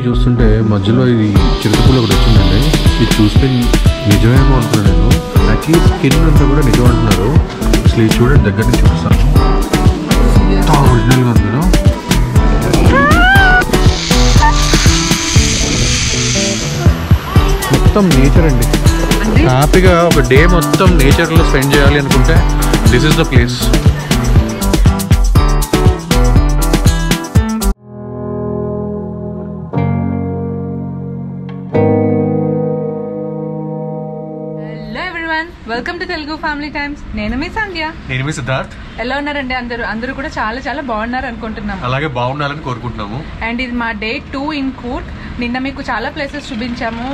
చూస్తుంటే మధ్యలో ఇది చిరుతపులు ఒకటి వచ్చిందండి. ఇది చూస్తే నిజమేమో అంటున్నాను నేను. యాక్చువల్లీ స్కిన్ అంతా కూడా నిజం అంటున్నారు. అసలు ఇది చూడండి, దగ్గర నుంచి చూపిస్తాను. ఒరిజినల్గా ఉంది. మొత్తం నేచర్ అండి. హ్యాపీగా ఒక డే మొత్తం నేచర్లో స్పెండ్ చేయాలి అనుకుంటే this is the place. Welcome to Telugu family times. నేను మీ సంధ్య. నేను మీ సిద్ధార్థ్. ఎలా ఉన్నారండి అందరూ కూడా చాలా చాలా బాగున్నారు అనుకుంటున్నాము. అలాగే బాగుండాలని కోరుకుంటున్నాము. అండ్ ఇది మా డే 2 ఇన్ కూర్గ్. నిన్న మీకు చాలా ప్లేసెస్ చూపించాము.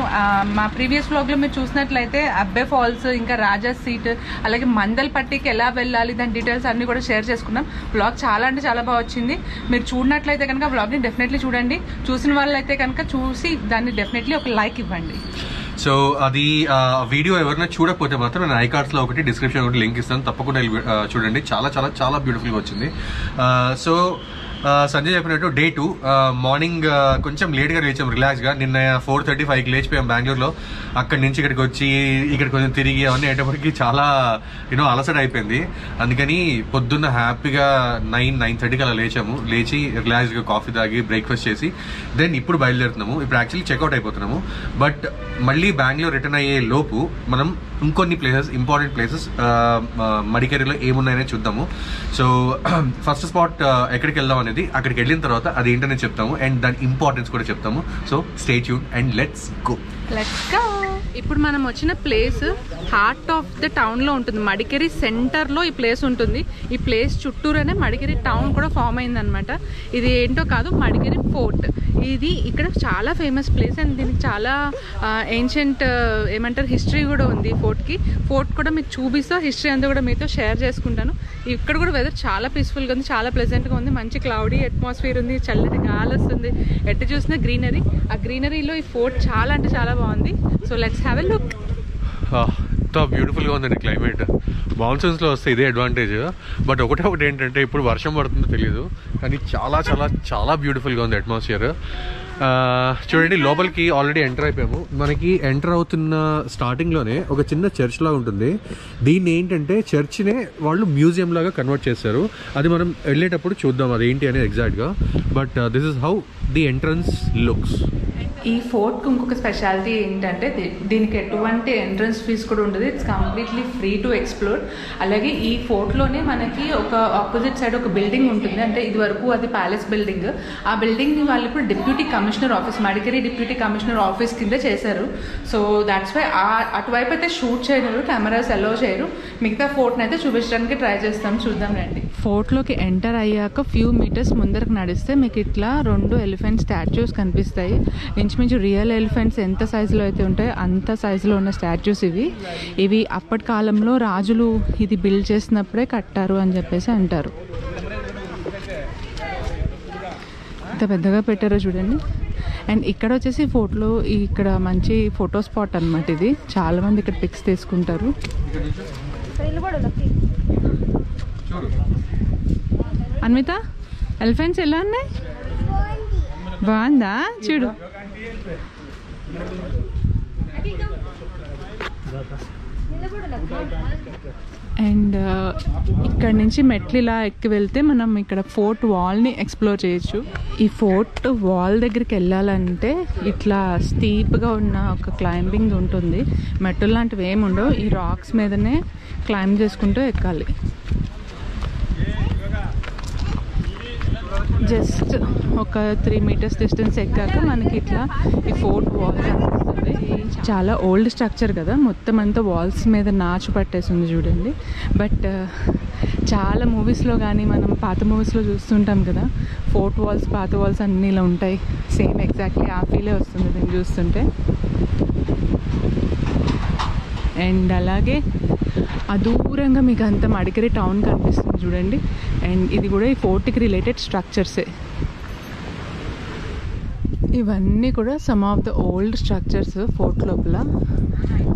మా ప్రీవియస్ వ్లాగ్ లో మీరు చూసినట్లయితే అబ్బే ఫాల్స్, ఇంకా రాజా సీట్, అలాగే మందల్పట్టికి ఎలా వెళ్ళాలి దాని డీటెయిల్స్ అన్ని కూడా షేర్ చేసుకున్నాం. వ్లాగ్ చాలా అంటే చాలా బాగా వచ్చింది. మీరు చూడనట్లయితే కనుక వ్లాగ్ ని డెఫినెట్లీ చూడండి. చూసిన వాళ్ళైతే కనుక చూసి దాన్ని డెఫినెట్లీ ఒక లైక్ ఇవ్వండి. సో అది వీడియో ఎవరైనా చూడకపోతే మాత్రం నేను ఐకార్డ్స్ లో ఒకటి, డిస్క్రిప్షన్ ఒకటి లింక్ ఇస్తాను, తప్పకుండా చూడండి. చాలా చాలా చాలా బ్యూటిఫుల్గా వచ్చింది. సో సంజయ్ చెప్పినట్టు డే 2 మార్నింగ్ కొంచెం లేట్గా లేచాం, రిలాక్స్గా. నిన్న 4:35కి లేచిపోయాం బెంగళూరులో. అక్కడి నుంచి ఇక్కడికి వచ్చి ఇక్కడ కొంచెం తిరిగి అవన్నీ అయ్యేటప్పటికి చాలా అలసట అయిపోయింది. అందుకని పొద్దున్న హ్యాపీగా 9:30కి అలా లేచి రిలాక్స్గా కాఫీ తాగి బ్రేక్ఫాస్ట్ చేసి దెన్ ఇప్పుడు బయలుదేరుతున్నాము. ఇప్పుడు యాక్చువల్లీ చెక్అవుట్ అయిపోతున్నాము. బట్ మళ్ళీ బెంగళూరు రిటర్న్ అయ్యే లోపు మనం ఇంకొన్ని ప్లేసెస్, ఇంపార్టెంట్ ప్లేసెస్ మడికేరిలో ఏమున్నాయనే చూద్దాము. సో ఫస్ట్ స్పాట్ ఎక్కడికి వెళ్దాం అనేది, అక్కడికి వెళ్ళిన తర్వాత అది ఏంటనే చెప్తాము అండ్ దాని ఇంపార్టెన్స్ కూడా చెప్తాము. So stay tune and let's go. ఇప్పుడు మనం వచ్చిన place heart of the town లో ఉంటుంది. మడికేరి సెంటర్ లో ఈ ప్లేస్ ఉంటుంది. ఈ ప్లేస్ చుట్టూరనే మడికేరి టౌన్ కూడా ఫామ్ అయింది అనమాట. ఇది ఏంటో కాదు, మడికేరి ఫోర్ట్. ఇది ఇక్కడ చాలా ఫేమస్ ప్లేస్ అండ్ దీనికి చాలా ఏన్షియంట్ ఏమంటారు హిస్టరీ కూడా ఉంది ఫోర్ట్కి. ఫోర్ట్ కూడా మీకు చూపిస్తా, హిస్టరీ అంతా కూడా మీతో షేర్ చేసుకుంటాను. ఇక్కడ కూడా వెదర్ చాలా పీస్ఫుల్గా ఉంది, చాలా ప్లెజెంట్గా ఉంది. మంచి క్లౌడీ అట్మాస్ఫియర్ ఉంది, చల్లటి గాలి వస్తుంది, ఎటు చూసినా గ్రీనరీ. ఆ గ్రీనరీలో ఈ ఫోర్ట్ చాలా అంటే చాలా బాగుంది. So let's have a look. ఎంత బ్యూటిఫుల్గా ఉందండి క్లైమేట్. మాన్సూన్స్లో వస్తే ఇదే అడ్వాంటేజ్. బట్ ఒకటి ఏంటంటే ఇప్పుడు వర్షం పడుతుందో తెలియదు, కానీ చాలా చాలా చాలా బ్యూటిఫుల్గా ఉంది అట్మాస్ఫియర్. చూడండి, లోపలికి ఆల్రెడీ ఎంటర్ అయిపోయాము. మనకి ఎంటర్ అవుతున్న స్టార్టింగ్లోనే ఒక చిన్న చర్చ్ లాగా ఉంటుంది. దీన్ని ఏంటంటే చర్చ్నే వాళ్ళు మ్యూజియం లాగా కన్వర్ట్ చేస్తారు. అది మనం వెళ్ళేటప్పుడు చూద్దాం అదేంటి అనేది ఎగ్జాక్ట్గా. But this is how the entrance looks. ఈ ఫోర్ట్కి ఇంకొక స్పెషాలిటీ ఏంటంటే దీనికి ఎటువంటి ఎంట్రన్స్ ఫీజ్ కూడా ఉండదు. It's completely free to explore. అలాగే ఈ ఫోర్ట్లోనే మనకి ఒక ఆపోజిట్ సైడ్ ఒక బిల్డింగ్ ఉంటుంది. అంటే ఇది వరకు అది ప్యాలెస్ బిల్డింగ్. ఆ బిల్డింగ్ని వాళ్ళు ఇప్పుడు deputy commissioner office, Madikeri deputy commissioner office కింద చేశారు. సో దాట్స్ వై అటువైపు అయితే షూట్ చేయరు, కెమెరాస్ అలో చేయరు. మిగతా ఫోర్ట్ని అయితే చూపించడానికి ట్రై చేస్తాం. చూద్దాం రండి. ఫోర్ట్లోకి ఎంటర్ అయ్యాక ఫ్యూ మీటర్స్ ముందరకు నడిస్తే మీకు ఇట్లా 2 ఎలిఫెంట్ స్టాచ్యూస్ కనిపిస్తాయి. ఇంచుమించు రియల్ ఎలిఫెంట్స్ ఎంత సైజులో అయితే ఉంటాయో అంత సైజులో ఉన్న స్టాచ్యూస్ ఇవి అప్పటి కాలంలో రాజులు ఇది బిల్డ్ చేసినప్పుడే కట్టారు అని చెప్పేసి అంటారు. ఎంత పెద్దగా పెట్టారో చూడండి. అండ్ ఇక్కడ వచ్చేసి ఫోటోలో ఇక్కడ మంచి ఫోటో స్పాట్ అనమాట. ఇది చాలా మంది ఇక్కడ పిక్స్ తీసుకుంటారు. అన్విత, ఎలిఫెంట్స్ ఎలా ఉన్నాయి? బాగుందా? చూడు. అండ్ ఇక్కడ నుంచి మెట్లు ఇలా ఎక్కి వెళ్తే మనం ఇక్కడ ఫోర్ట్ వాల్ని ఎక్స్ప్లోర్ చేయొచ్చు. ఈ ఫోర్ట్ వాల్ దగ్గరికి వెళ్ళాలంటే ఇట్లా స్టీప్గా ఉన్న ఒక క్లైంబింగ్ ఉంటుంది. మెట్లు లాంటివి ఏమి ఉండవు. ఈ రాక్స్ మీదనే క్లైంబ్ చేసుకుంటూ ఎక్కాలి. జస్ట్ ఒక 3 మీటర్స్ డిస్టెన్స్ ఎక్కాక మనకి ఇట్లా ఈ ఫోర్ట్ వాల్ కనిపిస్తుంది. చాలా ఓల్డ్ స్ట్రక్చర్ కదా, మొత్తం అంతా వాల్స్ మీద నాచు పట్టేసింది చూడండి. బట్ చాలా మూవీస్లో కానీ మనం పాత మూవీస్లో చూస్తుంటాం కదా, ఫోర్ట్ వాల్స్, పాత వాల్స్ అన్నీ ఇలా ఉంటాయి. సేమ్ ఎగ్జాక్ట్లీ ఆ ఫీలే వస్తుంది దీన్ని చూస్తుంటే. అండ్ అలాగే ఆ దూరంగా మీకు అంత మడికేరి టౌన్ కనిపిస్తుంది చూడండి. అండ్ ఇది కూడా ఈ ఫోర్ట్కి రిలేటెడ్ స్ట్రక్చర్సే. ఇవన్నీ కూడా some of the old structures fort లోపల.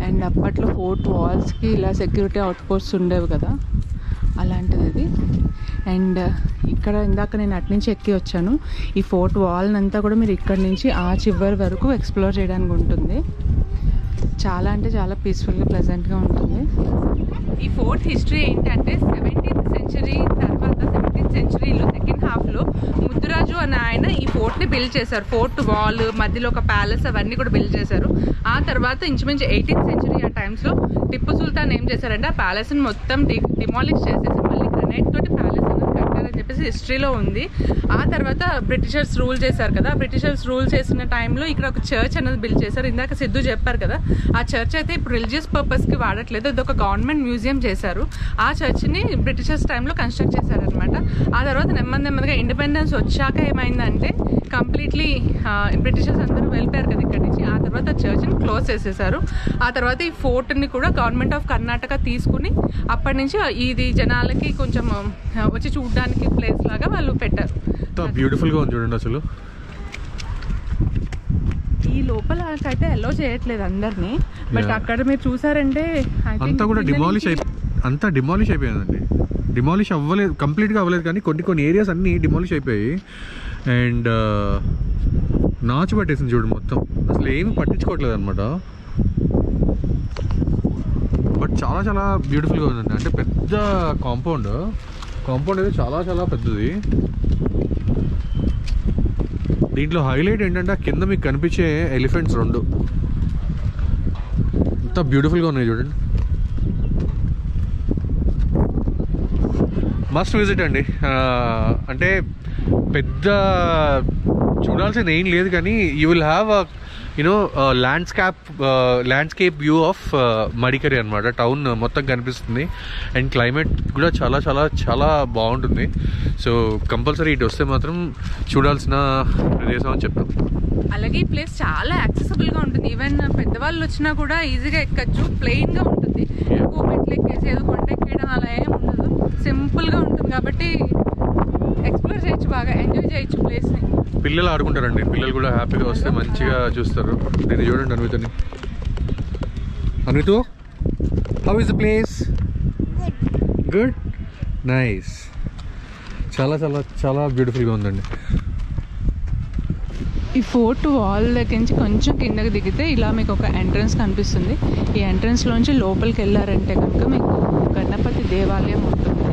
అండ్ అప్పట్లో ఫోర్ట్ వాల్స్కి ఇలా సెక్యూరిటీ అవుట్ పోస్ట్స్ ఉండేవి కదా, అలాంటిది ఇది. అండ్ ఇక్కడ ఇందాక నేను అటు నుంచి ఎక్కి వచ్చాను. ఈ ఫోర్ట్ వాల్ని అంతా కూడా మీరు ఇక్కడ నుంచి ఆ చివరి వరకు ఎక్స్ప్లోర్ చేయడానికి ఉంటుంది. చాలా అంటే చాలా పీస్ఫుల్గా ప్లెజెంట్గా ఉంటుంది. ఈ ఫోర్ట్ హిస్టరీ ఏంటంటే 17th సెంచరీ తర్వాత 17th సెంచరీలో సెకండ్ హాఫ్లో ముద్దురాజు అనే ఆయన ఈ ఫోర్ట్ని బిల్డ్ చేశారు. ఫోర్ట్ వాల్ మధ్యలో ఒక ప్యాలెస్ అవన్నీ కూడా బిల్డ్ చేశారు. ఆ తర్వాత ఇంచుమించు 18th సెంచరీ ఆ టైమ్స్లో టిప్పు సుల్తాన్ ఏం చేశారంటే ఆ ప్యాలెస్ని మొత్తం డిమాలిష్ చేసేసి మళ్ళీ గ్రనైట్ తోటి ప్యాలెస్ అనేది కట్టారని చెప్పేసి హిస్టరీలో ఉంది. ఆ తర్వాత బ్రిటిషర్స్ రూల్ చేశారు కదా, బ్రిటిషర్స్ రూల్ చేసిన టైంలో ఇక్కడ ఒక చర్చ్ అనేది బిల్డ్ చేశారు. ఇందాక సిద్ధు చెప్పారు కదా, ఆ చర్చ్ అయితే ఇప్పుడు రిలీజియస్ పర్పస్కి వాడట్లేదు, అది ఒక గవర్నమెంట్ మ్యూజియం చేశారు. ఆ చర్చ్ని బ్రిటిషర్స్ టైంలో కన్స్ట్రక్ట్ చేశారనమాట. ఆ తర్వాత నెమ్మదిగా ఇండిపెండెన్స్ వచ్చాక ఏమైందంటే కంప్లీట్లీ బ్రిటిషర్స్ అందరూ వెళ్ళిపోయారు కదా ఇక్కడ నుంచి. ఆ తర్వాత చర్చ్ని క్లోజ్ చేసేసారు. ఆ తర్వాత ఈ ఫోర్ట్ని కూడా గవర్నమెంట్ ఆఫ్ కర్ణాటక తీసుకుని అప్పటి నుంచి ఇది జనాలకి కొంచెం వచ్చి చూడడానికి ప్లేస్ లాగా వాళ్ళు పెట్టారు. బ్యూటిఫుల్గా ఉంది చూడండి. అసలు ఈ లోపల అయితే అలో చేయట్లేదు అందరినీ, బట్ అక్కడ మీరు చూసారంటే అంతా కూడా డిమాలిష్ అయిపోయిందండి. డిమాలిష్ అవ్వలేదు, కంప్లీట్గా అవ్వలేదు, కానీ కొన్ని ఏరియాస్ అన్నీ డిమాలిష్ అయిపోయాయి. అండ్ నాచు పట్టేసింది చూడు మొత్తం, అసలు ఏమి పట్టించుకోవట్లేదు అనమాట. బట్ చాలా చాలా బ్యూటిఫుల్గా ఉందండి. అంటే పెద్ద కాంపౌండ్ అయితే చాలా చాలా పెద్దది. దీంట్లో హైలైట్ ఏంటంటే కింద మీకు కనిపించే ఎలిఫెంట్స్ 2 ఎంత బ్యూటిఫుల్గా ఉన్నాయి చూడండి. మస్ట్ విజిట్ అండి. అంటే పెద్ద చూడాల్సింది ఏం లేదు, కానీ you will have landscape view of Madikeri అనమాట. టౌన్ మొత్తం కనిపిస్తుంది అండ్ క్లైమేట్ కూడా చాలా చాలా చాలా బాగుంటుంది. సో కంపల్సరీ ఇటు వస్తే మాత్రం చూడాల్సిన ప్రదేశం అని చెప్తాం. అలాగే ఈ ప్లేస్ చాలా యాక్సెసిబుల్గా ఉంటుంది. ఈవెన్ పెద్దవాళ్ళు వచ్చినా కూడా ఈజీగా ఎక్కచ్చు. ప్లెయిన్గా ఉంటుంది, ఎక్కువ మెట్లు ఎక్కేసి ఏదో కొండ ఎక్కేయడం అలా ఏం ఉండదు. సింపుల్గా ఉంటుంది కాబట్టి ఎక్స్ప్లోర్ చేయొచ్చు, బాగా ఎంజాయ్ చేయొచ్చు ప్లేస్ని. పిల్లలు ఆడుకుంటారండి, పిల్లలు కూడా హ్యాపీగా వస్తే మంచిగా చూస్తారు. దీన్ని చూడండి అన్వితని. అన్వితు, how is the place? Good, nice. చాలా చాలా చాలా బ్యూటిఫుల్గా ఉందండి. ఈ ఫోర్ట్ వాల్ దగ్గర నుంచి కొంచెం కిందకి దిగితే ఇలా మీకు ఒక ఎంట్రన్స్ కనిపిస్తుంది. ఈ ఎంట్రన్స్లోంచి లోపలికి వెళ్ళారంటే కనుక మీకు గణపతి దేవాలయం ఉంటుంది.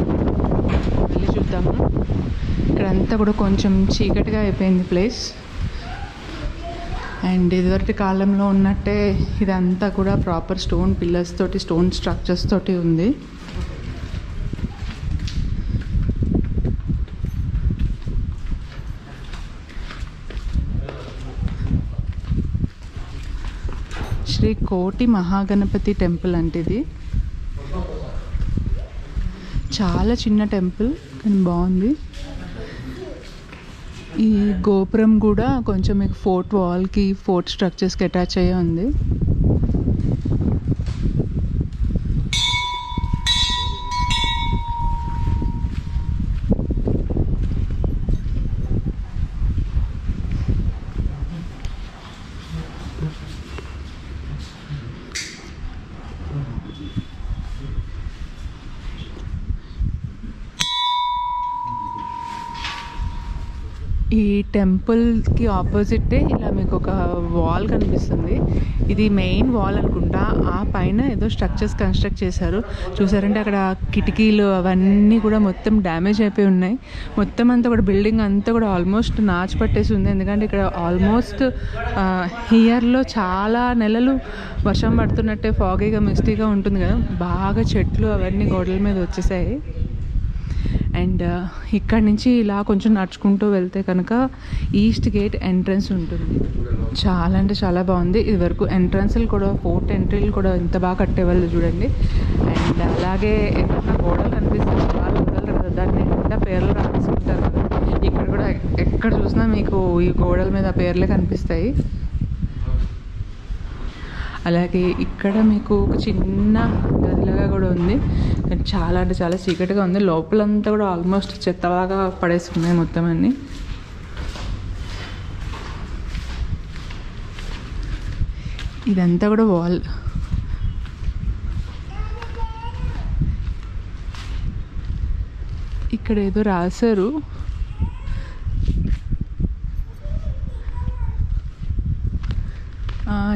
వెళ్ళి చూద్దాము. ఇక్కడంతా కూడా కొంచెం చీకటిగా అయిపోయింది ప్లేస్. అండ్ ఇదివరటి కాలంలో ఉన్నట్టే ఇదంతా కూడా ప్రాపర్ స్టోన్ పిల్లర్స్ తోటి, స్టోన్ స్ట్రక్చర్స్ తోటి ఉంది. శ్రీ కోటి మహాగణపతి టెంపుల్ అంటే ఇది చాలా చిన్న టెంపుల్ కానీ బాగుంది. ఈ గోపురం కూడా కొంచెం మీకు ఫోర్ట్ వాల్కి, ఫోర్ట్ స్ట్రక్చర్స్కి అటాచ్ అయ్యే ఉంది. ఈ టెంపుల్కి ఆపోజిటే ఇలా మీకు ఒక వాల్ కనిపిస్తుంది. ఇది మెయిన్ వాల్ అనుకుంటా. ఆ పైన ఏదో స్ట్రక్చర్స్ కన్స్ట్రక్ట్ చేశారు. చూసారంటే అక్కడ కిటికీలు అవన్నీ కూడా మొత్తం డ్యామేజ్ అయిపోయి ఉన్నాయి. మొత్తం అంతా కూడా బిల్డింగ్ అంతా కూడా ఆల్మోస్ట్ నాచు పట్టేసి ఉంది. ఎందుకంటే ఇక్కడ ఆల్మోస్ట్ ఇయర్లో చాలా నెలలు వర్షం పడుతున్నట్టే ఫాగీగా మిస్టీగా ఉంటుంది కదా, బాగా చెట్లు అవన్నీ గోడల మీద వచ్చేసాయి. అండ్ ఇక్కడ నుంచి ఇలా కొంచెం నడుచుకుంటూ వెళ్తే కనుక ఈస్ట్ గేట్ ఎంట్రన్స్ ఉంటుంది. చాలా అంటే చాలా బాగుంది. ఇది వరకు ఎంట్రన్స్లు కూడా, ఫోర్ట్ ఎంట్రీలు కూడా ఎంత బాగా కట్టేవాళ్ళు చూడండి. అండ్ అలాగే ఏదైనా గోడలు కనిపిస్తుంది, వాళ్ళు వదలరు కదా, దాన్ని ఎంత పేర్లు రాసుకుంటారు కదా. ఇక్కడ కూడా ఎక్కడ చూసినా మీకు ఈ గోడల మీద పేర్లే కనిపిస్తాయి. అలాగే ఇక్కడ మీకు ఒక చిన్న గదిలాగా కూడా ఉంది. చాలా అంటే చాలా చీకటిగా ఉంది. లోపలంతా కూడా ఆల్మోస్ట్ చెత్తలాగా పడేస్తున్నాయి మొత్తం అన్ని. ఇదంతా కూడా వాల్. ఇక్కడ ఇక్కడ ఏదో రాశారు.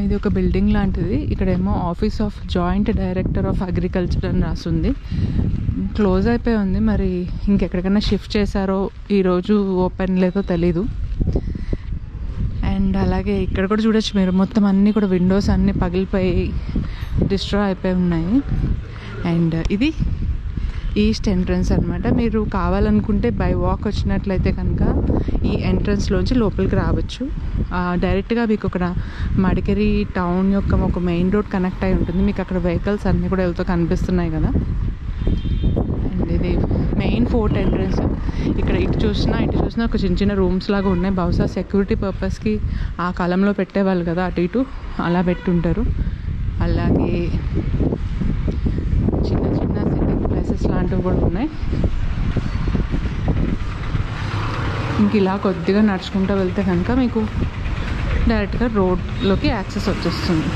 ఇది ఒక బిల్డింగ్ లాంటిది. ఇక్కడేమో office of joint director of agriculture అని రాస్తుంది. క్లోజ్ అయిపోయి ఉంది, మరి ఇంకెక్కడికైనా షిఫ్ట్ చేశారో, ఈరోజు ఓపెన్ లేదో తెలీదు. అండ్ అలాగే ఇక్కడ కూడా చూడొచ్చు మీరు, మొత్తం అన్నీ కూడా విండోస్ అన్నీ పగిలిపోయి డిస్ట్రాయ్ అయిపోయి ఉన్నాయి. అండ్ ఇది ఈస్ట్ ఎంట్రన్స్ అనమాట. మీరు కావాలనుకుంటే బై వాక్ వచ్చినట్లయితే కనుక ఈ ఎంట్రన్స్లోంచి లోపలికి రావచ్చు. డైరెక్ట్గా మీకు అక్కడ మడికేరి టౌన్ యొక్క ఒక మెయిన్ రోడ్ కనెక్ట్ అయి ఉంటుంది. మీకు అక్కడ వెహికల్స్ అన్నీ కూడా వెళ్తూ కనిపిస్తున్నాయి కదా. అండ్ ఇది మెయిన్ ఫోర్ట్ ఎంట్రన్స్. ఇక్కడ ఇటు చూసినా ఒక చిన్న చిన్న రూమ్స్ లాగా ఉన్నాయి. బహుశా సెక్యూరిటీ పర్పస్కి ఆ కాలంలో పెట్టేవాళ్ళు కదా, అటు ఇటు అలా పెట్టుంటారు. అలాగే చిన్న చిన్న సిట్టింగ్ ప్లేసెస్ లాంటివి కూడా ఉన్నాయి. ఇంక ఇలా కొద్దిగా నడుచుకుంటూ వెళ్తే కనుక మీకు డైరెక్ట్గా రోడ్లోకి యాక్సెస్ వచ్చేస్తుంది.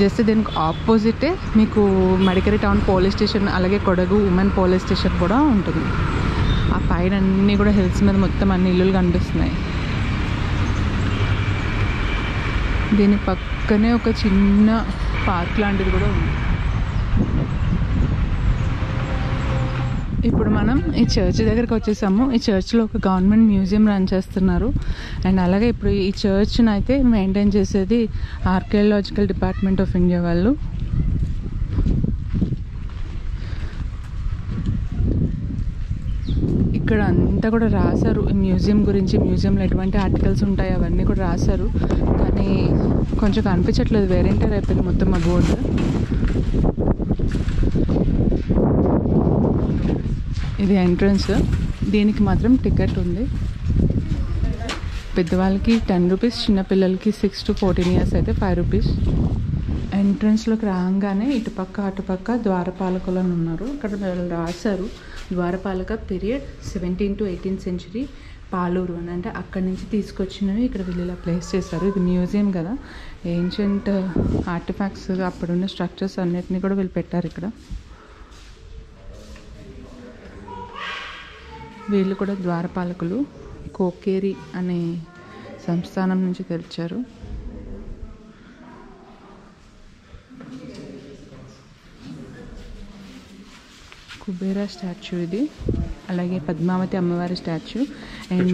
జస్ట్ దీనికి ఆపోజిటే మీకు మడికేరి టౌన్ పోలీస్ స్టేషన్, అలాగే కొడగు ఉమెన్ పోలీస్ స్టేషన్ కూడా ఉంటుంది. ఆ పైన అన్నీ కూడా హిల్స్ మీద మొత్తం అన్ని ఇల్లులు కనిపిస్తున్నాయి. దీని పక్కనే ఒక చిన్న పార్క్ లాంటిది కూడా ఉంది. ఇప్పుడు మనం ఈ చర్చ్ దగ్గరికి వచ్చేసాము. ఈ చర్చ్లో ఒక గవర్నమెంట్ మ్యూజియం రన్ చేస్తున్నారు. అండ్ అలాగే ఇప్పుడు ఈ చర్చ్ని అయితే మెయింటైన్ చేసేది ఆర్కియాలజికల్ డిపార్ట్మెంట్ ఆఫ్ ఇండియా వాళ్ళు. ఇక్కడ అంతా కూడా రాశారు ఈ మ్యూజియం గురించి. మ్యూజియంలో ఎటువంటి ఆర్టికల్స్ ఉంటాయి అవన్నీ కూడా రాశారు, కానీ కొంచెం కనిపించట్లేదు, వేరేంటర్ అయిపోయింది మొత్తం ఆ బోర్డు. ఇది ఎంట్రన్స్. దీనికి మాత్రం టికెట్ ఉంది. పెద్దవాళ్ళకి 10 రూపీస్, చిన్నపిల్లలకి 6 to 14 years అయితే 5 రూపీస్. ఎంట్రన్స్లోకి రాగానే ఇటుపక్క అటుపక్క ద్వారపాలకులు అని ఉన్నారు. ఇక్కడ రాశారు ద్వారపాలక period 17th to 18th century Paluru అని. అంటే అక్కడి నుంచి తీసుకొచ్చినవి ఇక్కడ వీళ్ళు ఇలా ప్లేస్ చేశారు. ఇది మ్యూజియం కదా, ఏన్షియంట్ ఆర్టిఫాక్ట్స్ అప్పుడున్న స్ట్రక్చర్స్ అన్నిటినీ కూడా వీళ్ళు పెట్టారు ఇక్కడ. వీళ్ళు కూడా ద్వారపాలకులు, కోకేరి అనే సంస్థానం నుంచి తెచ్చారు. కుబేరా స్టాచ్యూ ఇది, అలాగే పద్మావతి అమ్మవారి statue. And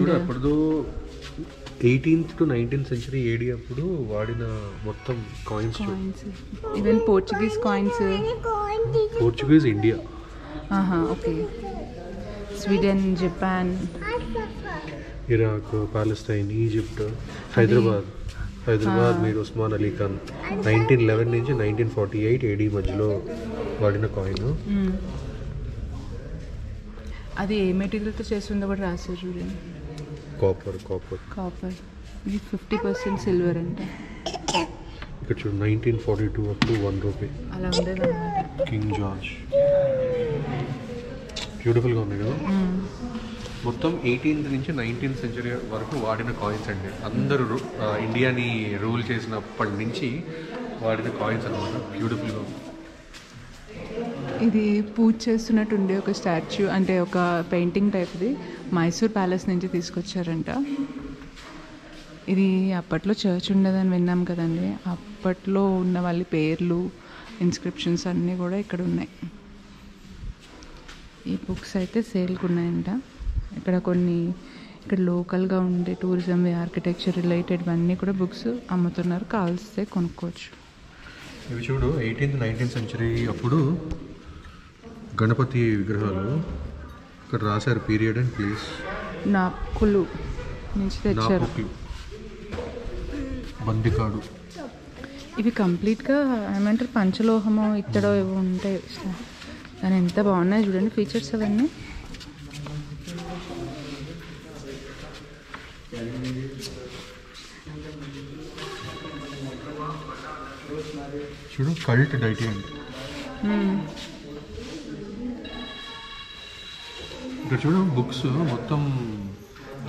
18th to 19th century AD అప్పుడు వాడిన మొత్తం coins, even Portuguese coins. Portuguese India, okay. Sweden, Japan, Iraq, Palestine, Egypt, Hyderabad Mir Osman Ali Khan 1911 నుంచి 1948 AD మధ్యలో వాడిన కాయిన్. అది ఏ మెటీరియల్తో చేస్తుందో కూడా రాశారు చూడండి. కాపర్. ఇది 50% సిల్వర్ అంట. ఇక్కడ చూడు 1942 అప్ టు 1 రూపీ అలా ఉండేది అన్నమాట. కింగ్ జార్జ్, బ్యూటిఫుల్గా ఉంది కదా. మొత్తం 18th నుంచి 19th century వరకు వాడిన కాయిన్స్ అండి. అందరూ ఇండియాని రూల్ చేసినప్పటి నుంచి వాడిన కాయిన్స్ అనమాట. బ్యూటిఫుల్గా ఉంది. ఇది పూజ చేస్తున్నట్టు ఉండే ఒక స్టాచ్యూ, అంటే ఒక పెయింటింగ్ టైప్ది, మైసూర్ ప్యాలెస్ నుంచి తీసుకొచ్చారంట. ఇది అప్పట్లో చర్చ్ ఉండదని విన్నాం కదండి. అప్పట్లో ఉన్న వాళ్ళ పేర్లు, ఇన్స్క్రిప్షన్స్ అన్నీ కూడా ఇక్కడ ఉన్నాయి. ఈ బుక్స్ అయితే సేల్కి ఉన్నాయంట. ఇక్కడ కొన్ని ఇక్కడ లోకల్గా ఉండే టూరిజం, ఆర్కిటెక్చర్ రిలేటెడ్ అన్నీ కూడా బుక్స్ అమ్ముతున్నారు, కావాల్స్తే కొనుక్కోవచ్చు. ఇవి చూడు 18th 19th century అప్పుడు గణపతి విగ్రహాలు ఇక్కడ రాశారు, పీరియడ్ అండ్ ప్లేస్. నాకులు నుంచి తెచ్చారు. బందికాడు. ఇవి కంప్లీట్గా ఏమంటారు, పంచలోహమో ఇత్తడో ఏవో ఉంటాయి. కానీ ఎంత బాగున్నాయి చూడండి ఫీచర్స్ అవన్నీ. చూడు కల్ట్ డైటీ అండి. ఇక్కడ చూడు బుక్స్ మొత్తం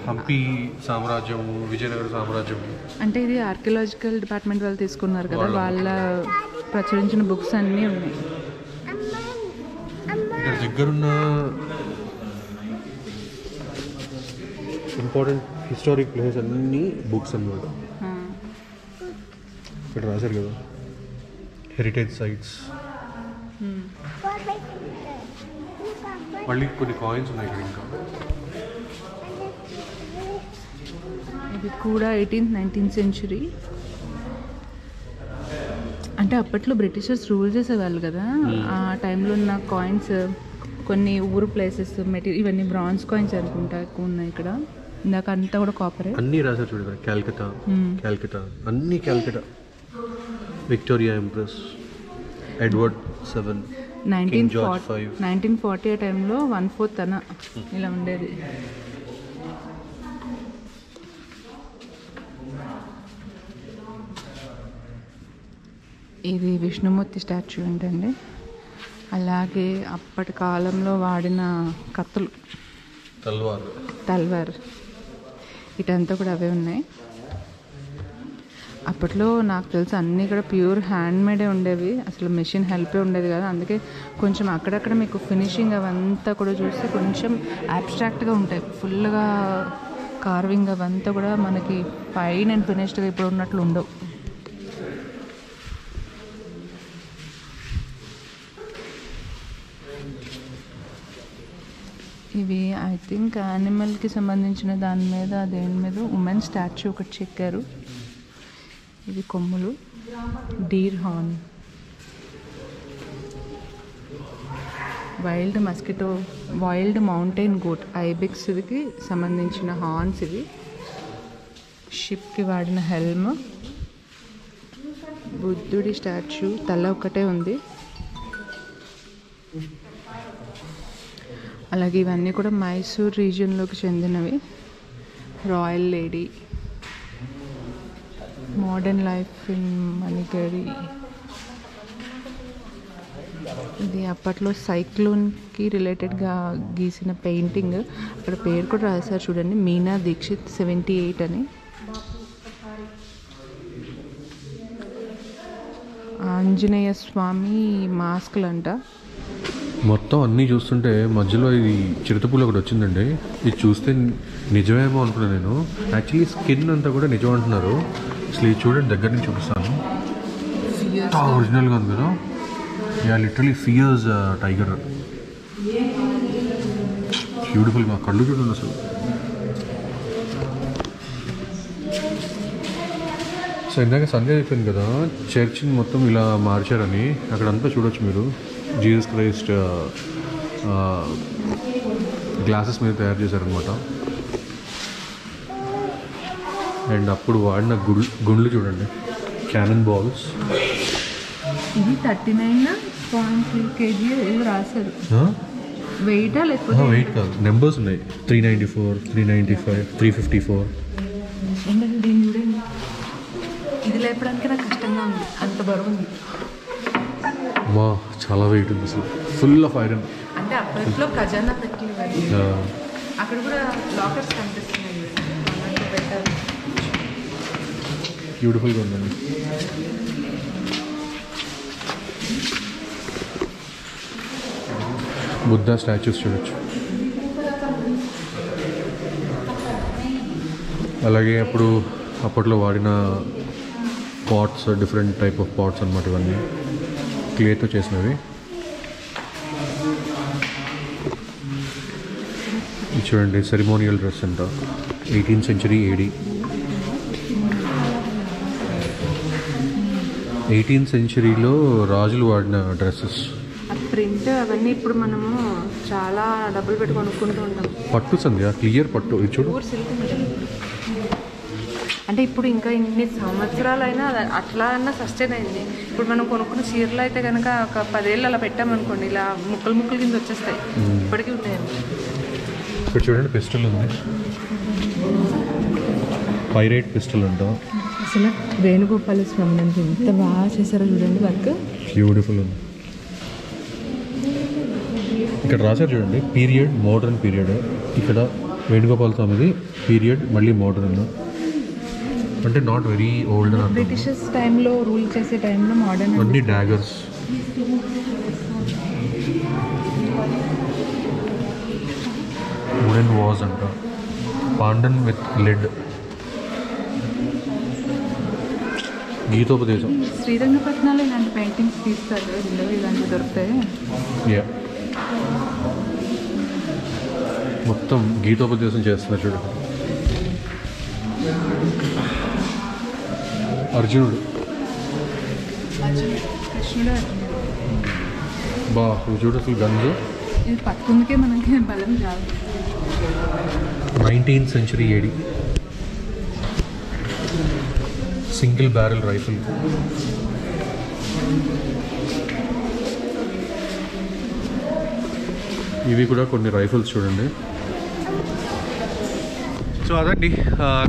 హంపి సామ్రాజ్యము, విజయనగర సామ్రాజ్యము. అంటే ఇది ఆర్కియాలజికల్ డిపార్ట్మెంట్ వాళ్ళు తీసుకున్నారు కదా, వాళ్ళ ప్రచురించిన బుక్స్ అన్నీ ఉన్నాయి. ఇక్కడ దగ్గరున్న ఇంపార్టెంట్ హిస్టారిక్ ప్లేసెస్ అన్నీ బుక్స్ అన్నమాట. ఇక్కడ రాశారు కదా హెరిటేజ్ సైట్స్. మళ్ళీ కొన్ని కాయిన్స్ ఉన్నాయి ఇక్కడ. ఇంకా ఇది కూడా 18th 19th సెంచురీ. అంటే అప్పట్లో బ్రిటిషర్స్ రూల్ చేసేవాళ్ళు కదా, ఆ టైంలో ఉన్న కాయిన్స్ కొన్ని ఊరు ప్లేసెస్ మెటీరియల్ ఇవన్నీ బ్రాంజ్ కాయిన్స్ అనుకుంటా ఎక్కువ ఉన్నాయి ఇక్కడ. ఇందాక అంతా కూడా కాపరే. అన్నీ రాశారు చూడండి. క్యాల్కటా అన్నీ క్యాల్కటా. విక్టోరియా ఎంప్రెస్, ఎడ్వర్డ్ 7, 1940 ఆ టైంలో 1/4 తన ఇలా ఉండేది. ఇది విష్ణుమూర్తి స్టాచ్యూ ఏంటండి. అలాగే అప్పటి కాలంలో వాడిన కత్తులు, తల్వార్ ఇటంతా కూడా అవే ఉన్నాయి. అప్పట్లో నాకు తెలిసి అన్నీ కూడా ప్యూర్ హ్యాండ్మేడే ఉండేవి, అసలు మెషిన్ హెల్పే ఉండేది కదా. అందుకే కొంచెం అక్కడక్కడ మీకు ఫినిషింగ్ అవంతా కూడా చూస్తే కొంచెం అబ్స్ట్రాక్ట్గా ఉంటాయి. ఫుల్గా కార్వింగ్ అవంతా కూడా మనకి ఫైన్ అండ్ ఫినిష్డ్గా ఇప్పుడు ఉన్నట్లు ఉండవు. ఇవి ఐ థింక్ యానిమల్కి సంబంధించిన దాని మీద దేని మీద ఉమెన్ స్టాచ్యూ ఒకటి చెక్కారు. ఇవి కొమ్ములు, deer horn, wild mosquito, wild mountain goat, ఐబెక్స్కి సంబంధించిన హార్న్స్ ఇవి. షిప్కి వాడిన హెల్మ్, బుద్ధుడి స్టాచ్యూ తల ఒకటే ఉంది. అలాగే ఇవన్నీ కూడా మైసూర్ రీజియన్లోకి చెందినవి. Royal lady, modern life in Manikari. ఇది అప్పట్లో సైక్లోన్కి రిలేటెడ్గా గీసిన పెయింటింగ్. అక్కడ పేరు కూడా రాశారు చూడండి, మీనా దీక్షిత్ 78 అని. ఆంజనేయ స్వామి మాస్క్లు అంట. మొత్తం అన్నీ చూస్తుంటే మధ్యలో ఇది చిరుతపులు ఒకటి వచ్చిందండి. ఇది చూస్తే నిజమేమో అనుకున్నాను నేను. యాక్చువల్లీ స్కిన్ అంతా కూడా నిజం అంటున్నారు. అసలు ఇది చూడండి, దగ్గర నుంచి చూపిస్తాను. ఒరిజినల్గా ఉంది కదా. Yeah literally fears tiger. బ్యూటిఫుల్గా కళ్ళు చూడండి అసలు. సో ఇందాక సంజయ్ చెప్పింది కదా చర్చిని మొత్తం ఇలా మార్చారని. అక్కడంతా చూడొచ్చు మీరు. జీసస్ క్రైస్ట్ గ్లాసెస్ మీద తయారు చేశారనమాట. అండ్ అప్పుడు వాడిన గుండ్లు చూడండి, క్యానన్ బాల్స్. ఇది 39.3 kg రాశారు. వెయిటా లేకపోతే వెయిట్ కాదు, నెంబర్స్ ఉన్నాయి. 394, 395, 354. దీన్ని చూడండి, ఇది లేపడానికి నాకు కష్టంగా ఉంది, అంత బరువు ఉంది. మా చాలా వెయిట్ ఉంది అసలు. Full of iron. అంటే అప్పట్లో ఖజానా పెట్టినవి. అక్కడ కూడా లాకర్స్ కనిపిస్తున్నాయి. బ్యూటిఫుల్గా ఉందండి. బుద్ధ స్టాచ్యూస్ చూడొచ్చు. అలాగే అప్పట్లో వాడిన pots, different type of pots అన్నమాట. ఇవన్నీ క్లేతో చేసినవి. ఇది చూడండి, సెరిమోనియల్ డ్రెస్ అంట, 18th century AD. 18th centuryలో రాజులు వాడిన డ్రెస్సెస్. ప్రింట్ అవన్నీ ఇప్పుడు మనము చాలా డబ్బులు పెట్టి కొనుక్కుంటూ ఉంటాం. పట్టు సంధ్య, క్లియర్ పట్టు. ఇది చూడు, అంటే ఇప్పుడు ఇంకా ఇన్ని సంవత్సరాలైనా అట్లా అన్నా సస్టైన్ అయింది. ఇప్పుడు మనం కొనుక్కున్న చీరలు అయితే కనుక ఒక 10 ఏళ్ళు అలా పెట్టామనుకోండి, ఇలా ముక్కలు ముక్కలు కింద వచ్చేస్తాయి. ఇప్పటికీ ఉన్నాయండి. ఇక్కడ చూడండి, పిస్టల్ ఉంది, పైరేట్ పిస్టల్ అంట. అసలు వేణుగోపాల స్వామి నుంచి ఎంత బాగా చేశారో చూడండి వర్క్. బ్యూటిఫుల్ ఉంది. ఇక్కడ రాశారు చూడండి, పీరియడ్, మోడర్న్ పీరియడ్. ఇక్కడ వేణుగోపాల స్వామిది పీరియడ్, మళ్ళీ మోడర్న్. అంటే నాట్ వెరీ ఓల్డ్. బ్రిటిషర్స్ టైంలో రూల్ చేసే టైంలో మోడర్న్. అన్ని డాగర్స్. వుడెన్ వాజ్ అంట. Pandan with lid, గీతోపదేశం. శ్రీరంగపట్నంలో ఇలాంటి పెయింటింగ్స్ తీస్తారు, ఇలాంటివి దొరుకుతాయి. మొత్తం గీతోపదేశం చేస్తున్నారు చూడు. అర్జునుడు, కృష్ణుడు. బా చూడు అసలు గన్ను. ఇది పట్టుకుందుకే మనకి బలం రాదు. 19th century AD single barrel rifle. ఇవి కూడా కొన్ని రైఫిల్స్ చూడండి. సో అదండి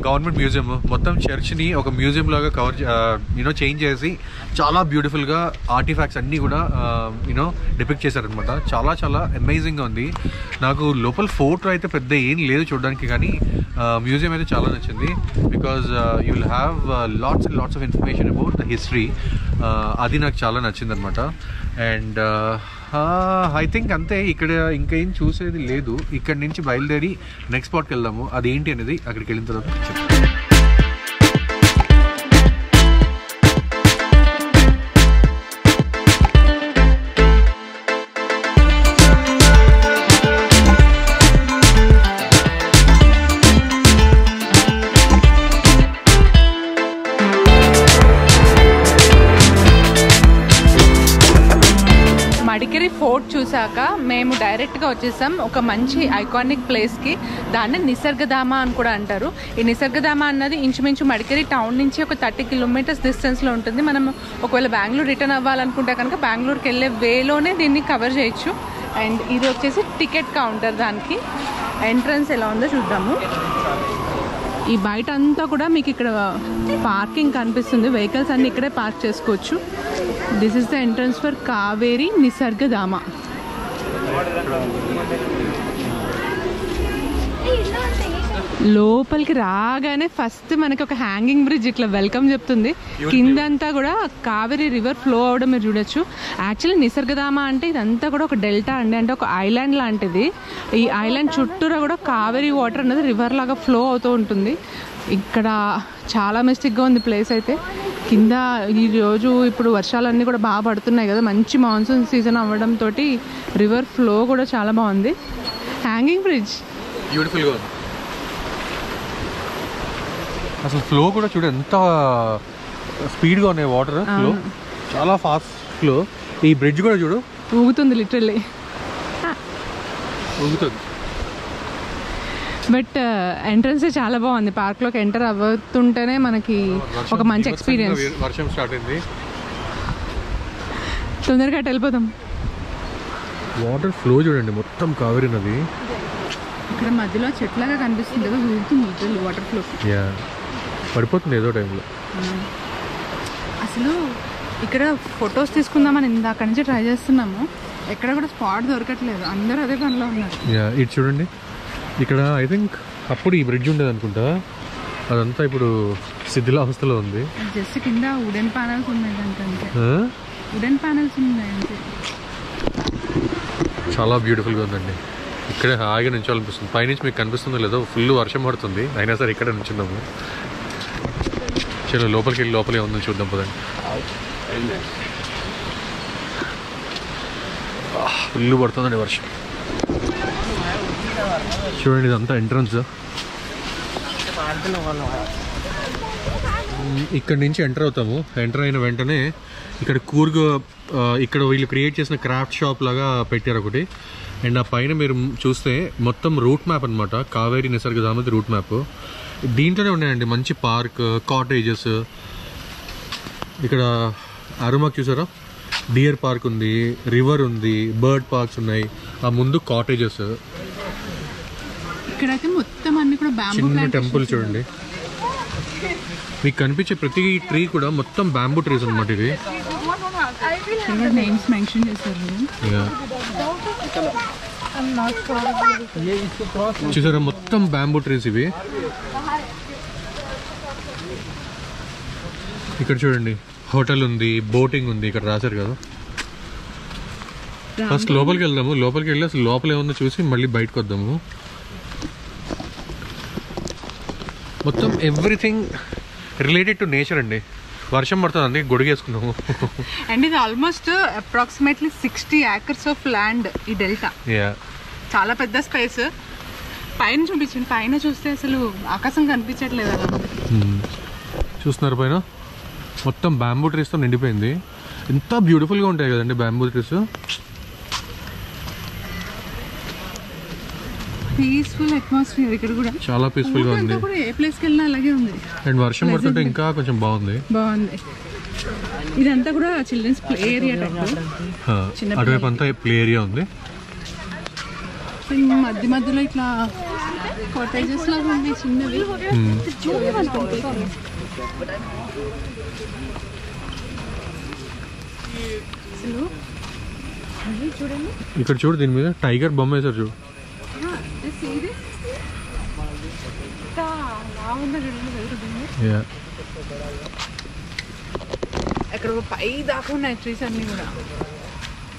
గవర్నమెంట్ మ్యూజియం. మొత్తం చర్చ్ని ఒక మ్యూజియం లాగా కవర్ చేంజ్ చేసి చాలా బ్యూటిఫుల్గా ఆర్టిఫాక్ట్స్ అన్నీ కూడా డిపిక్ట్ చేశారనమాట. చాలా చాలా అమేజింగ్గా ఉంది. నాకు లోపల ఫోటో అయితే పెద్ద ఏం లేదు చూడడానికి, కానీ మ్యూజియం అయితే చాలా నచ్చింది. Because you will have lots and lots of information about the history. అది నాకు చాలా నచ్చింది అనమాట. అండ్ ఐ థింక్ అంతే, ఇక్కడ ఇంకా ఏం చూసేది లేదు. ఇక్కడ నుంచి బయలుదేరి నెక్స్ట్ స్పాట్కి వెళ్దాము. అదేంటి అనేది అక్కడికి వెళ్ళిన తర్వాత చెప్తాను. మడికేరి ఫోర్ట్ చూసాక మేము డైరెక్ట్గా వచ్చేసాం ఒక మంచి ఐకానిక్ ప్లేస్కి. దాన్ని నిసర్గధామ అని కూడా అంటారు. ఈ నిసర్గధామ అన్నది ఇంచుమించు మడికేరి టౌన్ నుంచి ఒక 30 కిలోమీటర్స్ డిస్టెన్స్లో ఉంటుంది. మనం ఒకవేళ బెంగళూరు రిటర్న్ అవ్వాలనుకుంటే కనుక బెంగళూరుకి వెళ్ళే వేలోనే దీన్ని కవర్ చేయొచ్చు. అండ్ ఇది వచ్చేసి టికెట్ కౌంటర్. దానికి ఎంట్రన్స్ ఎలా ఉందో చూద్దాము. ఈ బయట అంతా కూడా మీకు ఇక్కడ పార్కింగ్ కనిపిస్తుంది. వెహికల్స్ అన్ని ఇక్కడే పార్క్ చేసుకోవచ్చు. This is the entrance for Kaveri Nisargadhama. లోపలికి రాగానే ఫస్ట్ మనకి ఒక హ్యాంగింగ్ బ్రిడ్జ్ ఇట్లా వెల్కమ్ చెప్తుంది. కిందంతా కూడా కావేరి రివర్ ఫ్లో అవడం మీరు చూడొచ్చు. యాక్చువల్లీ నిసర్గధామ అంటే ఇదంతా కూడా ఒక డెల్టా అండి, అంటే ఒక ఐలాండ్ లాంటిది. ఈ ఐలాండ్ చుట్టూరా కూడా కావేరి వాటర్ అనేది రివర్ లాగా ఫ్లో అవుతూ ఉంటుంది. ఇక్కడ చాలా మిస్టిక్గా ఉంది ప్లేస్ అయితే. కింద ఈరోజు ఇప్పుడు వర్షాలన్నీ కూడా బాగా పడుతున్నాయి కదా, మంచి మాన్సూన్ సీజన్ అవ్వడంతో రివర్ ఫ్లో కూడా చాలా బాగుంది. హ్యాంగింగ్ బ్రిడ్జ్ బ్యూటిఫుల్గా ఉంది. అసలు ఫ్లో కూడా చూడు ఎంత స్పీడ్గా ఉన్నాయి. వాటర్ ఫ్లో చాలా ఫాస్ట్ ఫ్లో. ఈ బ్రిడ్జ్ కూడా చూడు ఊగుతుంది, లిటరల్లీ ఊగుతుంది. బట్ ఎంట్రన్స్ చాలా బాగుంది. పార్క్లోకి ఎంటర్ అవుతుంటేనే మనకి ఒక మంచి ఎక్స్పీరియన్స్. వర్షం స్టార్ట్ అయింది, తొందరగా అటు వెళ్ళిపోదాం. వాటర్ ఫ్లో చూడండి మొత్తం కావేరి నది. ఇక్కడ మధ్యలో చెట్లాగా కనిపిస్తుంది కదా, ఊగుతుంది వాటర్ ఫ్లో. పడిపోతుంది ఏదో టైంలో. అసలు ఇక్కడ ఫొటోస్ తీసుకుందామని ఇందాక నుంచి ట్రై చేస్తున్నాము, ఎక్కడ కూడా స్పాట్ దొరకట్లేదు. అందరూ అదే పనిలో ఉన్నారు. ఇటు చూడండి, ఇక్కడ ఐ థింక్ అప్పుడు ఈ బ్రిడ్జ్ ఉండేది అనుకుంటా, అదంతా ఇప్పుడు శిథిలావస్థలో ఉంది. జస్ట్ కింద వుడెన్ ప్యానల్స్ ఉన్నాయి, అంతే. వుడెన్ ప్యానల్స్ ఉన్నాయి అంతే. చాలా బ్యూటిఫుల్గా ఉందండి. ఇక్కడే హాయిగా నుంచోవాలనిపిస్తుంది. పైనుంచి మీకు కనిపిస్తుందో లేదో ఫుల్ వర్షం పడుతుంది, అయినా సరే ఇక్కడే నుంచున్నాము. చలో లోపలికి వెళ్ళి లోపలే ఉందని చూద్దాం పదండి. ఫుల్ పడుతుందండి వర్షం. చూడండి ఇదంతా ఎంట్రన్స్. ఇక్కడ నుంచి ఎంటర్ అవుతాము. ఎంటర్ అయిన వెంటనే ఇక్కడ కూర్గా ఇక్కడ వీళ్ళు క్రియేట్ చేసిన క్రాఫ్ట్ షాప్ లాగా పెట్టారు ఒకటి. అండ్ ఆ పైన మీరు చూస్తే మొత్తం రూట్ మ్యాప్ అనమాట, కావేరి నిసర్గధామది రూట్ మ్యాప్. దీంట్లోనే ఉన్నాయండి మంచి పార్క్, కాటేజెస్. ఇక్కడ అరుమాకు చూసారా, డియర్ పార్క్ ఉంది, రివర్ ఉంది, బర్డ్ పార్క్స్ ఉన్నాయి. ఆ ముందు కాటేజెస్. ఇక్కడైతే మొత్తం అన్ని కూడా చిన్న టెంపుల్ చూడండి. మీకు కనిపించే ప్రతి ట్రీ కూడా మొత్తం బ్యాంబూ ట్రీస్ అనమాట. ఇది నేమ్స్ మెన్షన్ చేశారు చూసారా, మొత్తం బ్యాంబూ ట్రీస్ ఇవి. ఇక్కడ చూడండి హోటల్ ఉంది, బోటింగ్ ఉంది, ఇక్కడ రాశారు కదా. ఫస్ట్ లోపలికి వెళ్దాము. లోపలికి వెళ్ళి అసలు లోపల ఏమన్నా చూసి మళ్ళీ బయటకు వద్దాము. మొత్తం ఎవ్రీథింగ్ రిలేటెడ్ టు నేచర్ అండి. వర్షం పడుతుందండి, గొడుగేసుకున్నాము. అండ్ ఇది almost approximately 60 acres of land ఈ డెల్టా. చాలా పెద్ద స్పేస్. పైన చూపించండి, పైన చూస్తే అసలు ఆకాశం కనిపించట్లేదు అలా. చూస్తున్నారు పైన మొత్తం బ్యాంబూ ట్రీస్తో నిండిపోయింది. ఎంత బ్యూటిఫుల్గా ఉంటాయి కదండి బ్యాంబూ ట్రీస్. పీస్ఫుల్ అట్మాస్ఫియర్ ఇక్కడ కూడా, చాలా పీస్ఫుల్ గా ఉంది. ఏ ప్లేస్ కి వెళ్ళినా అలాగే ఉంది. అండ్ వర్షం పడుతుంటే ఇంకా కొంచెం బాగుంది. ఇదంతా కూడా చిల్డ్రన్స్ ప్లే ఏరియా టైప్. అటువైపు అంతా ప్లే ఏరియా ఉంది. మధ్య మధ్యలో ఇట్లా కాటేజెస్ లాగా ఉంది చిన్నవి. ఇక్కడ చూడు, దీని మీద టైగర్ బొమ్మ వేసారు చూడు. అక్కడ పై దాకా ఉన్నాయి ట్రీస్ అన్ని కూడా.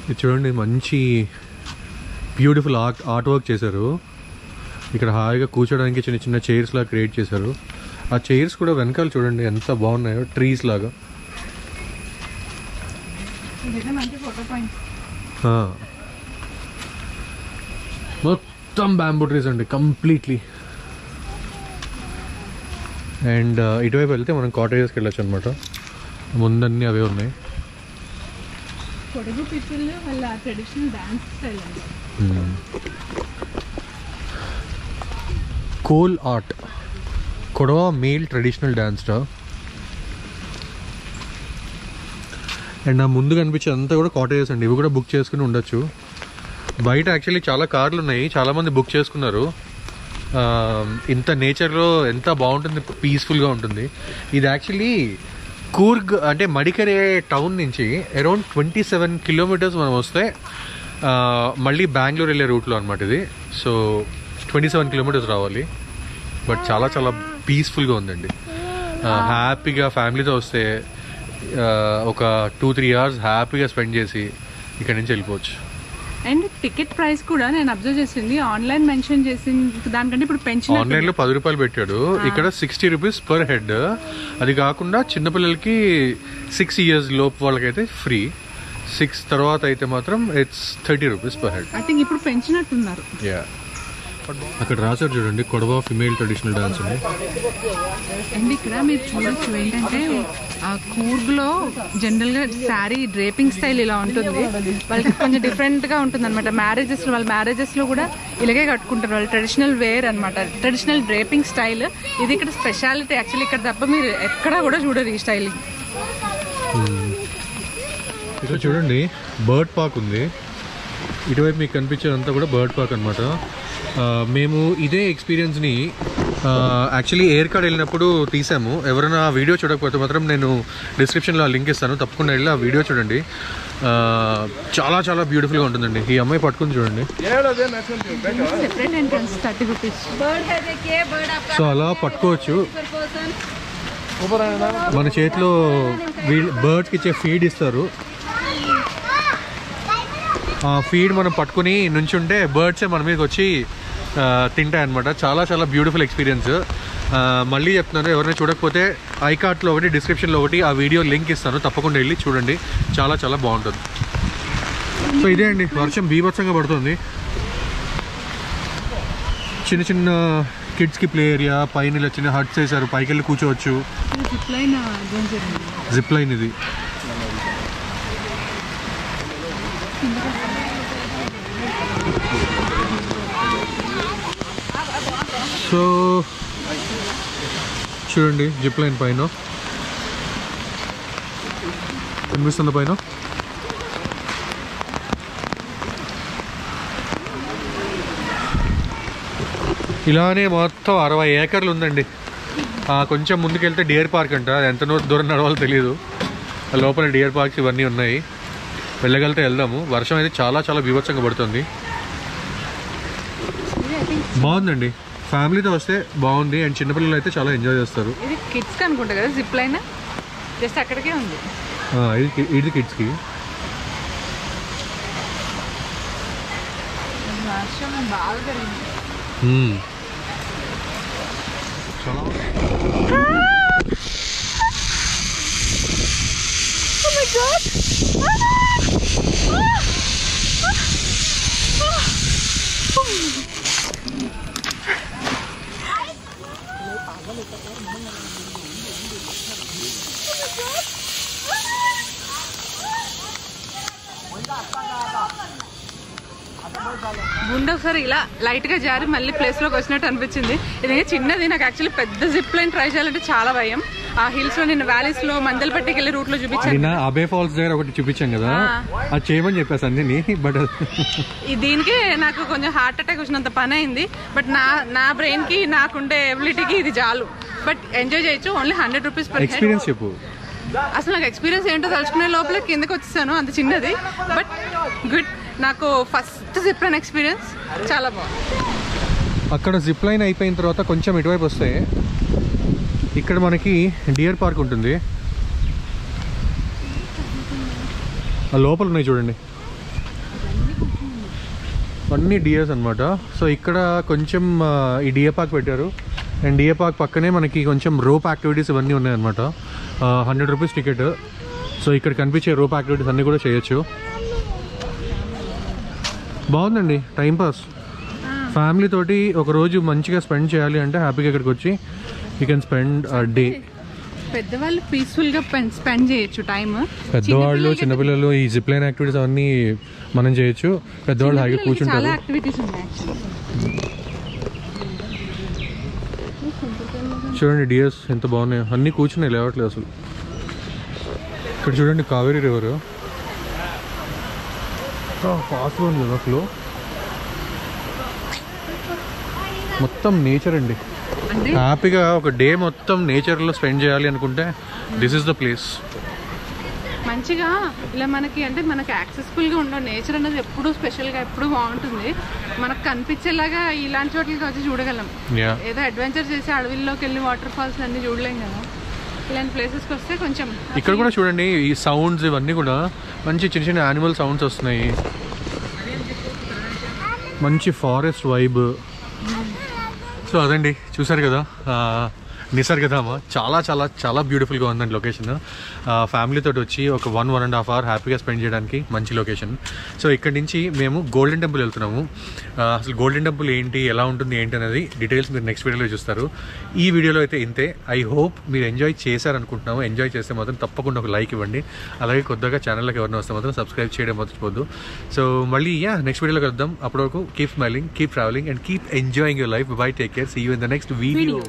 ఇది చూడండి, మంచి బ్యూటిఫుల్ ఆర్ట్ వర్క్ చేశారు. ఇక్కడ హాయిగా కూర్చోడానికి చిన్న చిన్న చైర్స్ లాగా క్రియేట్ చేశారు. ఆ చైర్స్ కూడా వెనకాల చూడండి ఎంత బాగున్నాయో, ట్రీస్ లాగా. మొత్తం బ్యాంబూ ట్రీస్ అండి కంప్లీట్లీ. అండ్ ఇటువైపు వెళ్తే మనం కాటేజెస్కి వెళ్ళొచ్చు అనమాట. ముందన్నీ అవే ఉన్నాయి. కొడగు పీపుల్ వాళ్ళ ట్రెడిషనల్ డాన్స్ స్టైల్ అండి. Coal art, కొడవ male traditional dance డా. అండ్ నా ముందు కనిపించే అంతా కూడా కాటేజెస్ అండి. ఇవి కూడా బుక్ చేసుకుని ఉండొచ్చు. బయట యాక్చువల్లీ చాలా కార్లు ఉన్నాయి, చాలామంది బుక్ చేసుకున్నారు. ఇంత నేచర్లో ఎంత బాగుంటుంది, పీస్ఫుల్గా ఉంటుంది. ఇది యాక్చువల్లీ కూర్గ్ అంటే మడికరే టౌన్ నుంచి అరౌండ్ 27 kilometers మనం వస్తే మళ్ళీ బెంగళూరు వెళ్ళే రూట్లో అనమాట ఇది. సో 27 kilometers రావాలి. బట్ చాలా చాలా పీస్ఫుల్గా ఉందండి. హ్యాపీగా ఫ్యామిలీతో వస్తే ఒక 2-3 hours హ్యాపీగా స్పెండ్ చేసి ఇక్కడ నుంచి వెళ్ళిపోవచ్చు. అండ్ టికెట్ ప్రైస్ కూడా నేను అబ్జర్వ్ చేసింది, ఆన్లైన్ మెన్షన్ చేసింది దానికంటే ఇప్పుడు పెంచిన. ఆన్లైన్ లో 10 రూపాయలు పెట్టాడు, ఇక్కడ 60 rupees పర్ హెడ్. అది కాకుండా చిన్నపిల్లలకి 6 years లోపు వాళ్ళకైతే ఫ్రీ. 6 తర్వాత అయితే మాత్రం it's 30 rupees per head. I think ఇప్పుడు పెంచినట్టున్నారు. అక్కడ రాశారు చూడండి, కొడవ ఫిమేల్ ట్రెడిషనల్ డాన్స్ ఉంది. అండ్ ఇక్కడ మీరు చూడొచ్చు ఏంటంటే ఆ కూర్గ్లో జనరల్గా శారీ డ్రేపింగ్ స్టైల్ ఇలా ఉంటుంది. వాళ్ళకి కొంచెం డిఫరెంట్గా ఉంటుంది అనమాట. వాళ్ళ మ్యారేజెస్లో కూడా ఇలాగే కట్టుకుంటారు. వాళ్ళు ట్రెడిషనల్ వేర్ అనమాట, ట్రెడిషనల్ డ్రేపింగ్ స్టైల్. ఇది ఇక్కడ స్పెషాలిటీ యాక్చువల్లీ. ఇక్కడ తప్ప మీరు ఎక్కడా కూడా చూడరు ఈ స్టైల్. ఇక్కడ చూడండి బర్డ్ పార్క్ ఉంది. ఇటువైపు మీకు కనిపించేదంతా కూడా బర్డ్ పార్క్ అనమాట. మేము ఇదే ఎక్స్పీరియన్స్ని యాక్చువల్లీ ఎయిర్ కార్డ్ వెళ్ళినప్పుడు తీసాము. ఎవరైనా వీడియో చూడకపోతే మాత్రం నేను డిస్క్రిప్షన్లో లింక్ ఇస్తాను, తప్పకుండా వెళ్ళి ఆ వీడియో చూడండి. చాలా చాలా బ్యూటిఫుల్గా ఉంటుందండి. ఈ అమ్మాయి పట్టుకుని చూడండి. సో అలా పట్టుకోవచ్చు. మన చేతిలో బర్డ్స్కి ఇచ్చే ఫీడ్ ఇస్తారు. ఆ ఫీడ్ మనం పట్టుకుని నుంచుంటే బర్డ్సే మన మీదకి వచ్చి తింటాయి అనమాట. చాలా చాలా బ్యూటిఫుల్ ఎక్స్పీరియన్స్. మళ్ళీ చెప్తున్నాను, ఎవరైనా చూడకపోతే ఐకార్ట్లో ఒకటి, డిస్క్రిప్షన్లో ఒకటి ఆ వీడియో లింక్ ఇస్తాను, తప్పకుండా వెళ్ళి చూడండి. చాలా చాలా బాగుంటుంది. సో ఇదే అండి, వర్షం బీభత్సంగా పడుతుంది. చిన్న చిన్న కిడ్స్కి ప్లే ఏరియా, పైన ఇలా చిన్న హట్స్ వేసారు, పైకి వెళ్ళి కూర్చోవచ్చు. జిప్ లైన్ ఇది. సో చూడండి జిప్ లైన్ పైన కనిపిస్తుంది. పైన ఇలానే మొత్తం 60 acres ఉందండి. కొంచెం ముందుకెళ్తే డియర్ పార్క్ అంట. అది ఎంత దూరం నడవాలో తెలియదు. లోపల డియర్ పార్క్స్ ఇవన్నీ ఉన్నాయి. వెళ్ళగలితే వెళ్దాము. వర్షం అయితే చాలా చాలా బీభత్సంగా పడుతుంది. బాగుందండి, ఫ్యామిలీతో వస్తే బాగుంది. అండ్ చిన్నపిల్లలు అయితే చాలా ఎంజాయ్ చేస్తారు. ఇది కిడ్స్ అనుకుంటా కదా, జిప్ లైన్ జస్ట్ అక్కడికే ఉంది. ఇది కిడ్స్కి. వర్షం బాగా జరిగింది. చాలా గుండె ఒకసారి ఇలా లైట్గా జారి మళ్ళీ ప్లేస్లోకి వచ్చినట్టు అనిపించింది. ఇది చిన్నది. నాకు యాక్చువల్లీ పెద్ద జిప్ లైన్ ట్రై చేయాలంటే చాలా భయం. ఆ హిల్స్ లో నేను వ్యాలీస్ లో మందలపట్టికి వెళ్ళి రూట్ లో చూపించాను. అబే ఫాల్స్ దగ్గర ఒకటి చూపించాను కదా, అది చేయమని చెప్పేసి అన్ని. బట్ దీనికి నాకు కొంచెం హార్ట్ అటాక్ వచ్చినంత పని అయింది. బట్ నా బ్రెయిన్ కి నాకుండే ఎబిలిటీకి ఇది చాలు. బట్ ఎంజాయ్ చేయొచ్చు. Only 100 rupees per head. Experience చెప్పు. అసలు నాకు ఎక్స్పీరియన్స్ ఏంటో తలుచుకునే లోపల కిందకి వచ్చేసాను. అంత చిన్నది బట్ గుడ్. నాకు ఫస్ట్ జిప్ లైన్ ఎక్స్పీరియన్స్ చాలా బాగుంది. అక్కడ జిప్ లైన్ అయిపోయిన తర్వాత కొంచెం ఇటువైపు వస్తే ఇక్కడ మనకి డియర్ పార్క్ ఉంటుంది. లోపల ఉన్నాయి చూడండి, అన్ని డియర్స్ అనమాట. సో ఇక్కడ కొంచెం ఈ డియర్ పార్క్ పెట్టారు. అండ్ డియర్ పార్క్ పక్కనే మనకి కొంచెం రోప్ యాక్టివిటీస్ ఇవన్నీ ఉన్నాయన్నమాట. 100 రూపీస్ టికెట్. సో ఇక్కడ కనిపించే రోప్ యాక్టివిటీస్ అన్నీ కూడా చేయొచ్చు. బాగుందండి, టైంపాస్. ఫ్యామిలీ తోటి ఒక రోజు మంచిగా స్పెండ్ చేయాలి అంటే హ్యాపీగా ఇక్కడికి వచ్చి యూ కెన్ స్పెండ్ డే. పెద్దవాళ్ళు పీస్ఫుల్ గా స్పెండ్ చేయొచ్చు టైం. పెద్దవాళ్ళు చిన్నపిల్లలు ఈ జిప్ లైన్ యాక్టివిటీస్ అవన్నీ మనం చేయొచ్చు. పెద్దవాళ్ళు హాయిగా కూర్చుంటారు. చూడండి డియర్స్ ఎంత బాగున్నాయో, అన్నీ కూర్చున్నాయి, లేవట్లేదు అసలు. ఇక్కడ చూడండి కావేరీ రివర్ ఫాస్ట్గా ఉంది కదా ఫ్లో. మొత్తం నేచర్ అండి. హ్యాపీగా ఒక డే మొత్తం నేచర్లో స్పెండ్ చేయాలి అనుకుంటే దిస్ ఇస్ ద ప్లేస్. మంచిగా ఇలా మనకి అంటే మనకి యాక్సెసిబుల్గా ఉండవు. నేచర్ అనేది ఎప్పుడు స్పెషల్గా ఎప్పుడు బాగుంటుంది. మనకు కనిపించేలాగా ఇలాంటి చోట్లకి వచ్చి చూడగలం. ఏదో అడ్వెంచర్ చేసి అడవిల్లోకి వెళ్ళి వాటర్ ఫాల్స్ అన్ని చూడలేం కదా. ఇలాంటి ప్లేసెస్కి వస్తే కొంచెం. ఇక్కడ కూడా చూడండి ఈ సౌండ్స్ ఇవన్నీ కూడా మంచి చిన్న చిన్న యానిమల్ సౌండ్స్ వస్తున్నాయి. మంచి ఫారెస్ట్ వైబ్. సో అదండి, చూసారు కదా నిసర్గధామ. చాలా చాలా చాలా బ్యూటిఫుల్గా ఉందండి లొకేషన్. ఫ్యామిలీతో వచ్చి ఒక 1.5 hour హ్యాపీగా స్పెండ్ చేయడానికి మంచి లొకేషన్. సో ఇక్కడి నుంచి మేము గోల్డెన్ టెంపుల్ వెళ్తున్నాము. అసలు గోల్డెన్ టెంపుల్ ఏంటి, ఎలా ఉంటుంది ఏంటి అనేది డీటెయిల్స్ మీరు నెక్స్ట్ వీడియోలో చూస్తారు. ఈ వీడియోలో అయితే ఇంతే. ఐ హోప్ మీరు ఎంజాయ్ చేశారనుకుంటున్నాము. ఎంజాయ్ చేస్తే మాత్రం తప్పకుండా ఒక లైక్ ఇవ్వండి. అలాగే కొత్తగా ఛానల్లోకి ఎవరైనా వస్తే మాత్రం సబ్స్క్రైబ్ చేయడం మర్చిపోద్దు. సో మళ్ళీ నెక్స్ట్ వీడియోలో కలుద్దాం. అప్పటి వరకు keep smiling, keep travelling and keep enjoying your life. Bye, take care, see you in the next video.